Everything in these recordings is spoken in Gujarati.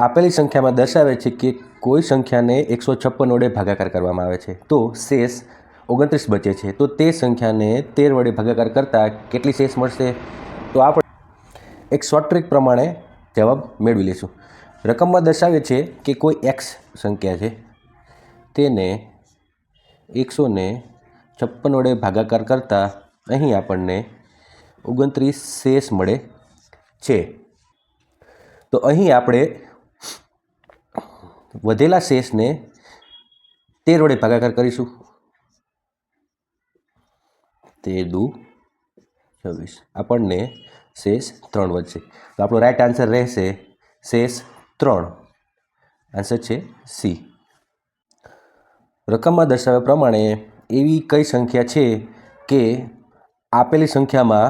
આપેલી સંખ્યામાં દર્શાવે છે કે કોઈ સંખ્યાને 156 વડે ભાગાકાર કરવામાં આવે છે તો શેષ 29 બચે છે, તો તે સંખ્યાને 13 વડે ભાગાકાર કરતાં કેટલી શેષ મળશે? તો આપણે એક શોર્ટ ટ્રિક પ્રમાણે જવાબ મેળવી લઈશું. રકમમાં દર્શાવે છે કે કોઈ એક્સ સંખ્યા છે, તેને 156 વડે ભાગાકાર કરતાં અહીં આપણને 29 શેષ મળે છે. તો અહીં આપણે વધેલા શેષને 13 વડે ભાગાકાર કરીશું. 13 દુ 26, આપણને શેષ 3 વધશે. તો આપણો રાઈટ આન્સર રહેશે શેષ 3. આન્સર છે સી. રકમમાં દર્શાવ્યા પ્રમાણે એવી કઈ સંખ્યા છે કે આપેલી સંખ્યામાં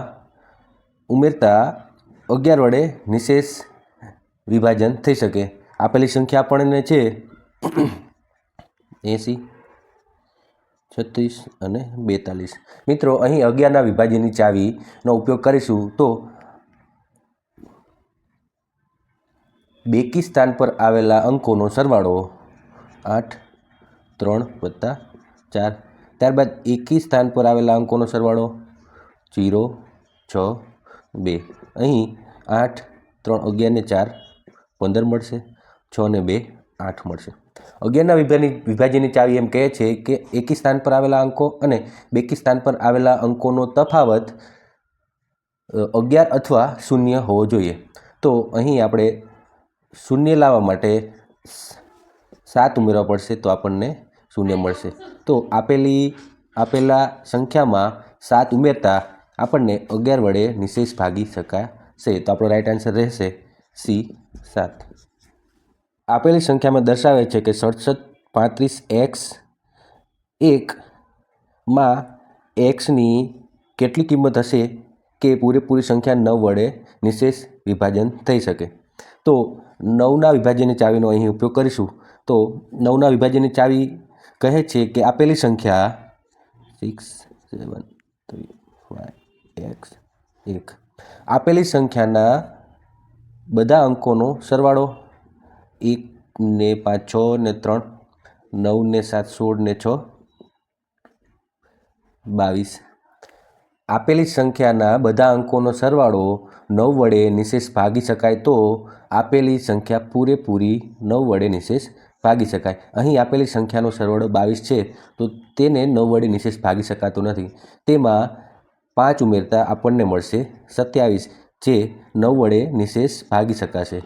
ઉમેરતા 11 વડે નિશેષ વિભાજન થઈ શકે? આપેલી સંખ્યા આપણને છે 80, 36 અને 42. મિત્રો, અહીં 11ના વિભાજનની ચાવીનો ઉપયોગ કરીશું તો બેકી સ્થાન પર આવેલા અંકોનો સરવાળો 8, 3 વત્તા 4. ત્યારબાદ એકી સ્થાન પર આવેલા અંકોનો સરવાળો 0, 6, 2. અહીં 8, 3, 11 ને 4 15 મળશે, 6 ને 2 8 મળશે. 11ના વિભાજનની ચાવી એમ કહે છે કે એકી સ્થાન પર આવેલા અંકો અને બેકી સ્થાન પર આવેલા અંકોનો તફાવત 11 અથવા 0 હોવો જોઈએ. તો અહીં આપણે 0 લાવવા માટે 7 ઉમેરવા પડશે તો આપણને 0 મળશે. તો આપેલા સંખ્યામાં 7 ઉમેરતા આપણને 11 વડે નિશેષ ભાગી શકાશે. તો આપણો રાઈટ આન્સર રહેશે સી 7. આપેલી સંખ્યામાં દર્શાવે છે કે 67, 35x1 એક્સની કેટલી કિંમત હશે કે પૂરેપૂરી સંખ્યા 9 વડે નિશેષ વિભાજન થઈ શકે? તો 9ના વિભાજનની ચાવીનો અહીં ઉપયોગ કરીશું. તો 9ના વિભાજનની ચાવી કહે છે કે આપેલી સંખ્યા 6, 7, 3, 5 x1 આપેલી સંખ્યાના બધા અંકોનો સરવાળો 1 ને 5 6 ને 3, 9 ને 7 16 ને 6 22. આપેલી સંખ્યાના બધા અંકોનો સરવાળો 9 વડે નિશેષ ભાગી શકાય તો આપેલી સંખ્યા પૂરેપૂરી 9 વડે નિશેષ ભાગી શકાય. અહીં આપેલી સંખ્યાનો સરવાળો 22 છે તો તેને 9 વડે નિશેષ ભાગી શકાતો નથી. તેમાં 5 ઉમેરતા આપણને મળશે 27, જે 9 વડે નિશેષ ભાગી શકાશે.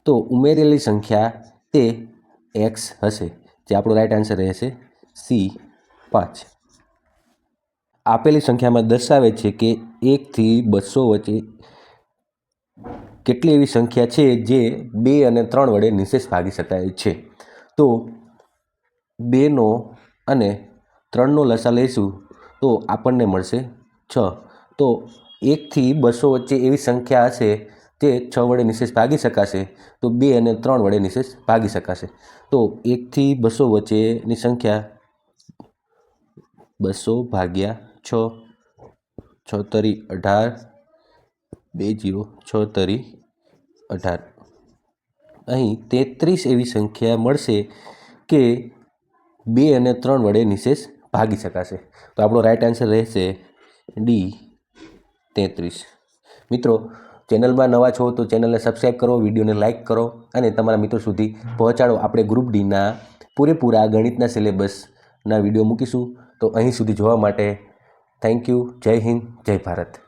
તો ઉમેરેલી સંખ્યા તે એક્સ હશે, જે આપણો રાઈટ આન્સર રહેશે સી 5. આપેલી સંખ્યામાં દર્શાવે છે કે 1 થી 200 વચ્ચે કેટલી એવી સંખ્યા છે જે 2 અને 3 વડે નિશેષ ભાગી શકાય છે? તો 2નો અને 3નો લસા લઈશું તો આપણને મળશે 6. તો 1 થી 200 વચ્ચે એવી સંખ્યા હશે જે 6 વડે નિશેષ ભાગી શકાશે, તો 2 અને 3 વડે નિશેષ ભાગી શકાશે. તો 1 થી 200 વચ્ચેની સંખ્યા 200 ભાગ્યા 6, 6 તરી 18, 2 0, 6 તરી 18. અહીં 33 એવી સંખ્યા મળશે કે 2 અને 3 વડે નિશેષ ભાગી શકાશે. તો આપણો રાઈટ આન્સર રહેશે ડી 33. મિત્રો, ચેનલમાં નવા છો તો ચેનલને સબસ્ક્રાઈબ કરો, વિડીયોને લાઇક કરો અને તમારા મિત્રો સુધી પહોંચાડો. આપણે ગ્રુપ ડીના પૂરેપૂરા ગણિતના સિલેબસના વિડીયો મૂકીશું. તો અહીં સુધી જોવા માટે થેન્ક યુ. જય હિન્દ, જય ભારત.